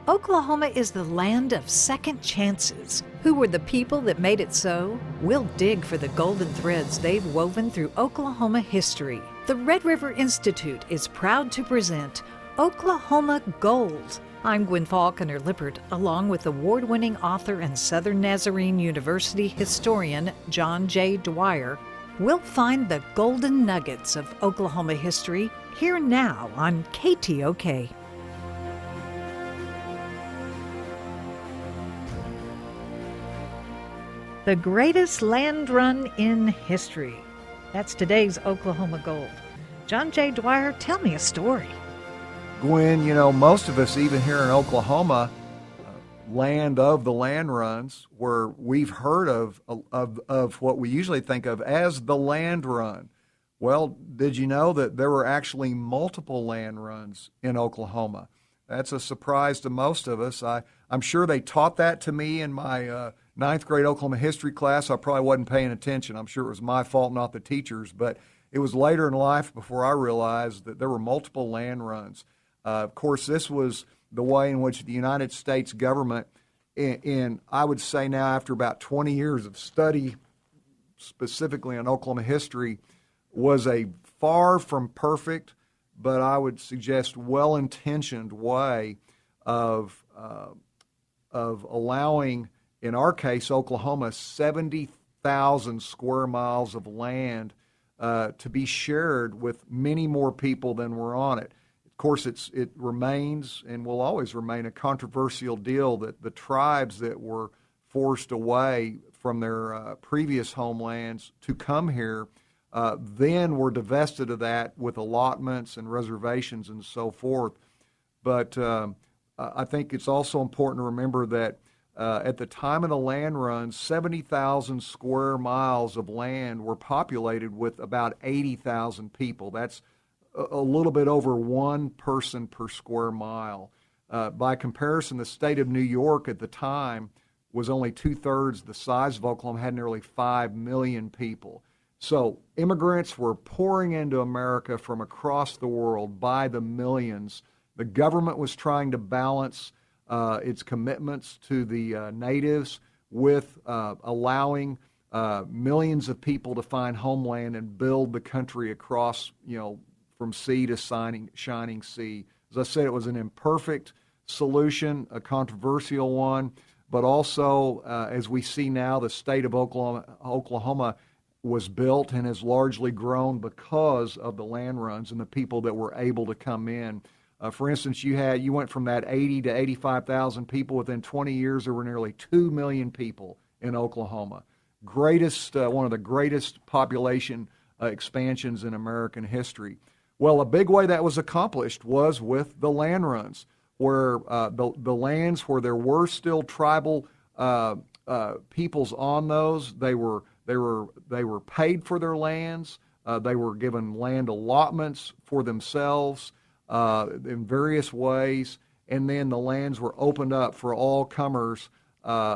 Oklahoma is the land of second chances. Who were the people that made it so? We'll dig for the golden threads they've woven through Oklahoma history. The Red River Institute is proud to present Oklahoma Gold. I'm Gwin Faulconer-Lippert, along with award-winning author and Southern Nazarene University historian John J. Dwyer. We'll find the golden nuggets of Oklahoma history here now on KTOK. The greatest land run in history. That's today's Oklahoma Gold. John J. Dwyer, tell me a story. Gwin, most of us, even here in Oklahoma, land of the land runs, where we've heard of what we usually think of as the land run. Well, did you know that there were actually multiple land runs in Oklahoma? That's a surprise to most of us. I'm sure they taught that to me in my ninth grade Oklahoma history class. I probably wasn't paying attention. I'm sure it was my fault, not the teachers. But it was later in life before I realized that there were multiple land runs. Of course, this was the way in which the United States government, in I would say now after about 20 years of study, specifically in Oklahoma history, was a far from perfect, but I would suggest well-intentioned way of allowing, in our case, Oklahoma, 70,000 square miles of land to be shared with many more people than were on it. Of course, it remains and will always remain a controversial deal that the tribes that were forced away from their previous homelands to come here then were divested of that with allotments and reservations and so forth. But I think it's also important to remember that at the time of the land run, 70,000 square miles of land were populated with about 80,000 people. That's a little bit over one person per square mile. By comparison, the state of New York at the time was only two-thirds the size of Oklahoma, had nearly 5 million people. So immigrants were pouring into America from across the world by the millions. The government was trying to balance its commitments to the natives with allowing millions of people to find homeland and build the country across, from sea to shining sea. As I said, it was an imperfect solution, a controversial one, but also, as we see now, the state of Oklahoma was built and has largely grown because of the land runs and the people that were able to come in. For instance, you went from that 80 to 85,000 people. Within 20 years, there were nearly 2 million people in Oklahoma. One of the greatest population expansions in American history. Well, a big way that was accomplished was with the land runs, where the lands where there were still tribal peoples on those, they were paid for their lands. They were given land allotments for themselves in various ways, and then the lands were opened up for all comers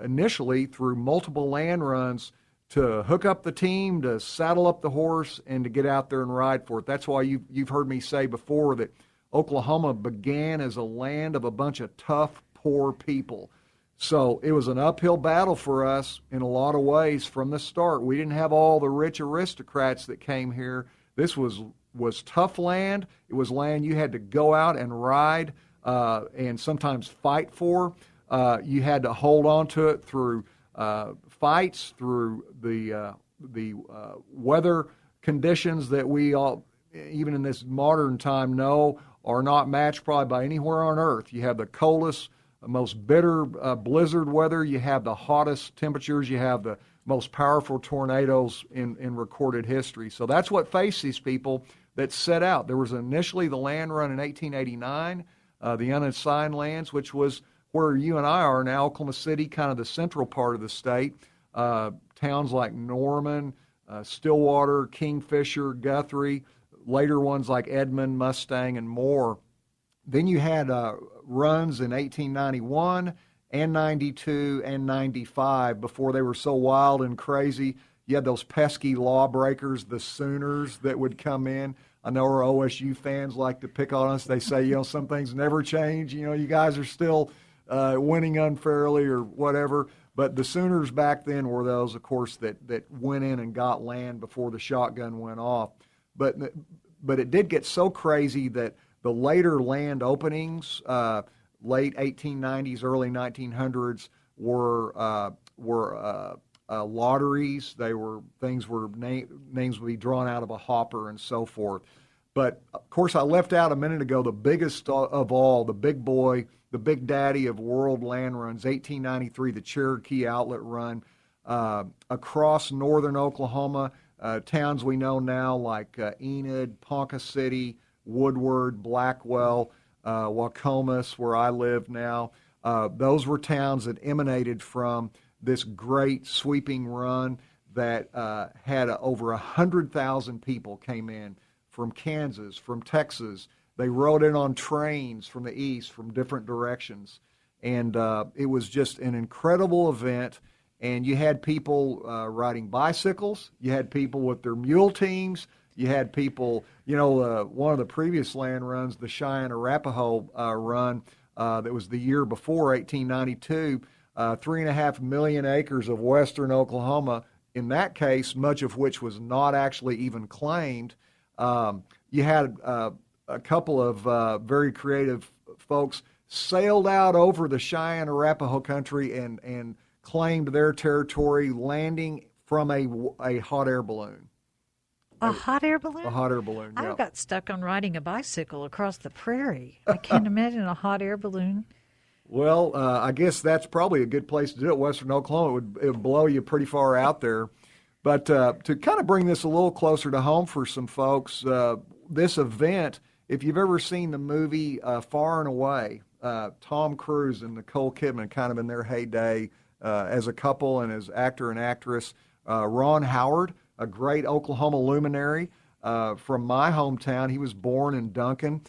initially through multiple land runs to hook up the team, to saddle up the horse, and to get out there and ride for it. That's why you've heard me say before that Oklahoma began as a land of a bunch of tough, poor people. So it was an uphill battle for us in a lot of ways from the start. We didn't have all the rich aristocrats that came here. This was tough land. It was land you had to go out and ride and sometimes fight for. You had to hold on to it through fights, through the weather conditions that we all, even in this modern time, know are not matched probably by anywhere on earth. You have the coldest, most bitter blizzard weather. You have the hottest temperatures. You have the most powerful tornadoes in recorded history. So that's what faced these people that set out. There was initially the land run in 1889, the unassigned lands, which was where you and I are now, Oklahoma City, kind of the central part of the state. Towns like Norman, Stillwater, Kingfisher, Guthrie, later ones like Edmond, Mustang, and more. Then you had runs in 1891 and 92 and 95 before they were so wild and crazy. You had those pesky lawbreakers, the Sooners, that would come in. I know our OSU fans like to pick on us. They say, some things never change. You guys are still winning unfairly or whatever. But the Sooners back then were those, of course, that went in and got land before the shotgun went off. But it did get so crazy that the later land openings, late 1890s, early 1900s, were lotteries. They were things where names would be drawn out of a hopper and so forth. But of course, I left out a minute ago the biggest of all, the big boy, the big daddy of world land runs, 1893, the Cherokee Outlet Run, across northern Oklahoma, towns we know now like Enid, Ponca City, Woodward, Blackwell, Wacomas, where I live now. Those were towns that emanated from this great sweeping run that had over 100,000 people came in from Kansas, from Texas. They rode in on trains from the east, from different directions. And it was just an incredible event. And you had people riding bicycles. You had people with their mule teams. You had people, one of the previous land runs, the Cheyenne-Arapaho run, that was the year before, 1892, 3.5 million acres of western Oklahoma, in that case, much of which was not actually even claimed. You had a couple of very creative folks sailed out over the Cheyenne-Arapaho country and claimed their territory, landing from a hot air balloon. A hot air balloon? A hot air balloon, yeah. I got stuck on riding a bicycle across the prairie. I can't imagine a hot air balloon. Well, I guess that's probably a good place to do it. Western Oklahoma, it would blow you pretty far out there. But to kind of bring this a little closer to home for some folks, this event, if you've ever seen the movie Far and Away, Tom Cruise and Nicole Kidman kind of in their heyday as a couple and as actor and actress, Ron Howard, a great Oklahoma luminary from my hometown. He was born in Duncan.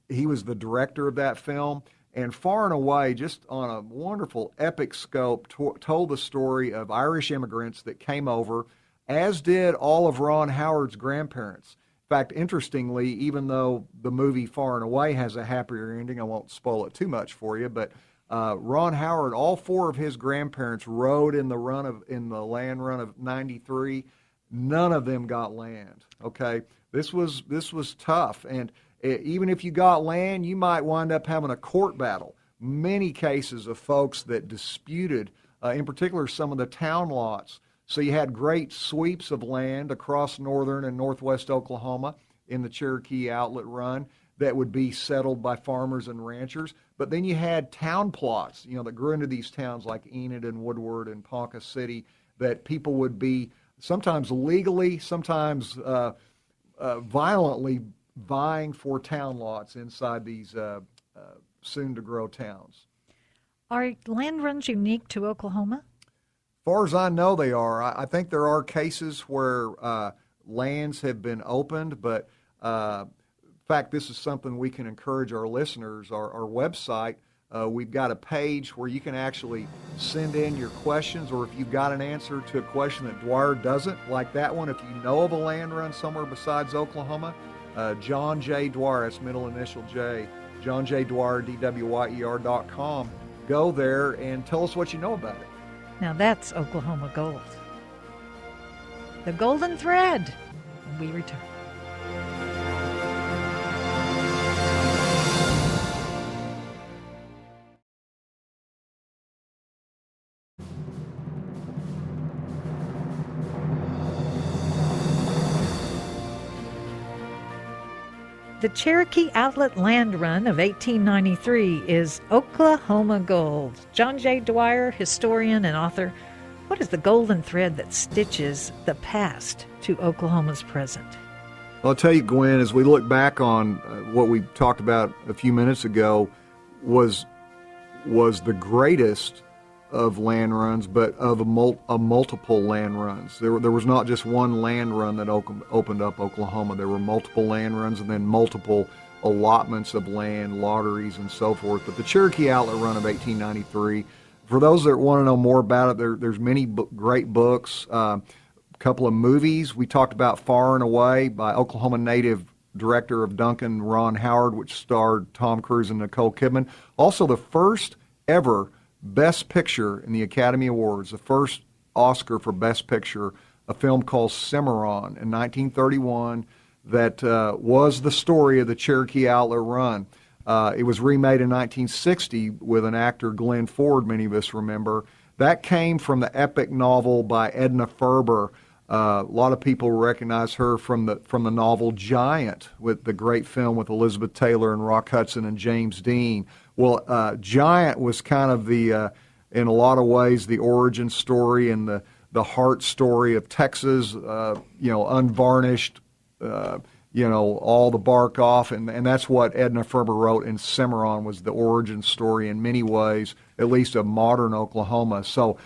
He was the director of that film. And Far and Away, just on a wonderful epic scope, told the story of Irish immigrants that came over, as did all of Ron Howard's grandparents. In fact, interestingly, even though the movie Far and Away has a happier ending, I won't spoil it too much for you, but Ron Howard, all four of his grandparents rode in the land run of '93. None of them got land. Okay, this was tough, and even if you got land, you might wind up having a court battle. Many cases of folks that disputed, in particular, some of the town lots. So you had great sweeps of land across northern and northwest Oklahoma in the Cherokee Outlet Run that would be settled by farmers and ranchers. But then you had town plots, that grew into these towns like Enid and Woodward and Ponca City that people would be sometimes legally, sometimes violently vying for town lots inside these soon-to-grow towns. Are land runs unique to Oklahoma? As far as I know, they are. I think there are cases where lands have been opened, but in fact, this is something we can encourage our listeners. Our website, we've got a page where you can actually send in your questions, or if you've got an answer to a question that Dwyer doesn't, like that one, if you know of a land run somewhere besides Oklahoma, John J. Dwyer, that's middle initial J, John J. Dwyer, DWYER.com. Go there and tell us what you know about it. Now that's Oklahoma gold. The golden thread when we return. The Cherokee Outlet Land Run of 1893 is Oklahoma gold. John J. Dwyer, historian and author, what is the golden thread that stitches the past to Oklahoma's present? Well, I'll tell you, Gwin, as we look back on what we talked about a few minutes ago, was the greatest of land runs, but of a multiple land runs. There was not just one land run that opened up Oklahoma. There were multiple land runs and then multiple allotments of land, lotteries, and so forth. But the Cherokee Outlet Run of 1893, for those that want to know more about it, there's many great books, a couple of movies. We talked about Far and Away by Oklahoma native director of Duncan Ron Howard, which starred Tom Cruise and Nicole Kidman. Also the first ever Best Picture in the Academy Awards, the first Oscar for Best Picture, a film called Cimarron in 1931 that was the story of the Cherokee Outlet Run. It was remade in 1960 with an actor, Glenn Ford, many of us remember. That came from the epic novel by Edna Ferber. A lot of people recognize her from the novel Giant, with the great film with Elizabeth Taylor and Rock Hudson and James Dean. Well, Giant was kind of in a lot of ways, the origin story and the heart story of Texas, unvarnished, all the bark off, and that's what Edna Ferber wrote in Cimarron, was the origin story in many ways, at least of modern Oklahoma. So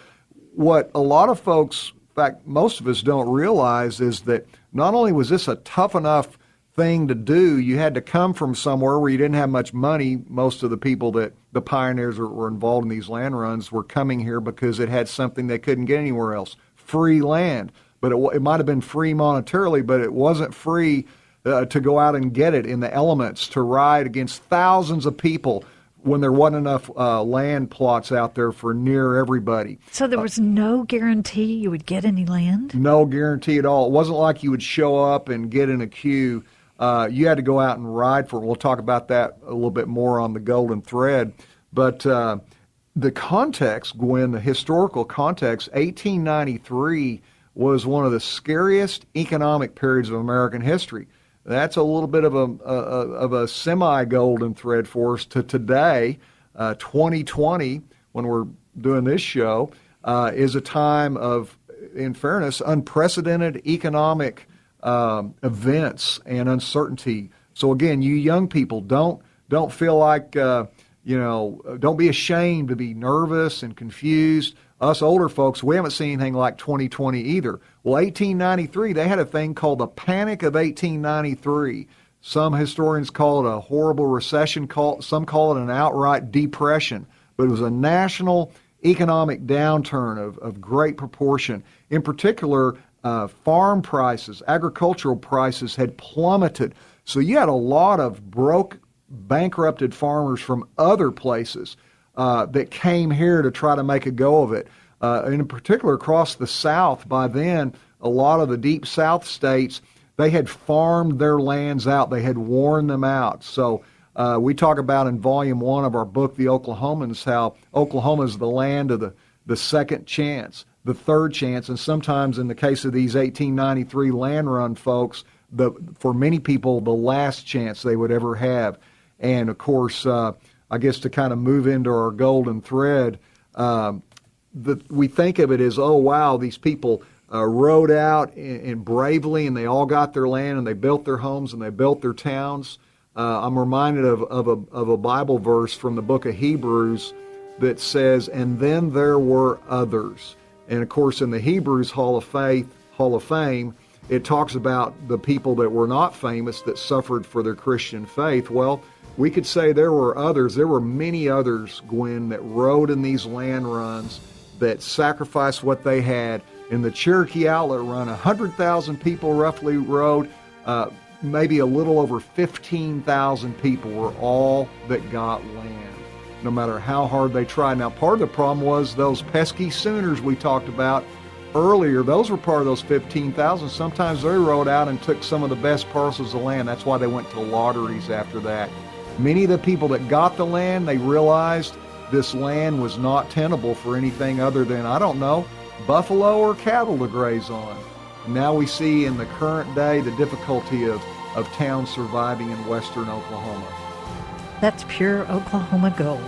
what a lot of folks, in fact, most of us don't realize, is that not only was this a tough enough thing to do, you had to come from somewhere where you didn't have much money. Most of the people that the pioneers were involved in these land runs were coming here because it had something they couldn't get anywhere else, free land. But it might have been free monetarily, but it wasn't free to go out and get it in the elements, to ride against thousands of people when there wasn't enough land plots out there for near everybody. So there was no guarantee you would get any land? No guarantee at all. It wasn't like you would show up and get in a queue. You had to go out and ride for it. We'll talk about that a little bit more on the Golden Thread. But the context, Gwin, the historical context, 1893 was one of the scariest economic periods of American history. That's a little bit of a semi-golden thread for us to today. 2020, when we're doing this show, is a time of, in fairness, unprecedented economic events and uncertainty. So again, you young people, don't feel like, don't be ashamed to be nervous and confused. Us older folks, we haven't seen anything like 2020 either. Well, 1893, they had a thing called the Panic of 1893. Some historians call it a horrible recession, some call it an outright depression. But it was a national economic downturn of great proportion. In particular, farm prices, agricultural prices had plummeted. So you had a lot of bankrupted farmers from other places that came here to try to make a go of it. And in particular, across the South, by then, a lot of the deep South states, they had farmed their lands out. They had worn them out. So we talk about in Volume 1 of our book, The Oklahomans, how Oklahoma is the land of the second chance, the third chance, and sometimes in the case of these 1893 land run folks, for many people, the last chance they would ever have. And of course, I guess to kind of move into our golden thread, we think of it as, oh, wow, these people rode out and bravely, and they all got their land, and they built their homes, and they built their towns. I'm reminded of a Bible verse from the book of Hebrews that says, and then there were others. And of course, in the Hebrews Hall of Fame, it talks about the people that were not famous that suffered for their Christian faith. Well, we could say there were others. There were many others, Gwin, that rode in these land runs, that sacrificed what they had. In the Cherokee Outlet Run, 100,000 people roughly rode. Maybe a little over 15,000 people were all that got land, no matter how hard they tried. Now, part of the problem was those pesky Sooners we talked about earlier. Those were part of those 15,000. Sometimes they rode out and took some of the best parcels of land. That's why they went to lotteries after that. Many of the people that got the land, they realized this land was not tenable for anything other than, I don't know, buffalo or cattle to graze on. Now we see in the current day the difficulty of towns surviving in western Oklahoma. That's pure Oklahoma gold.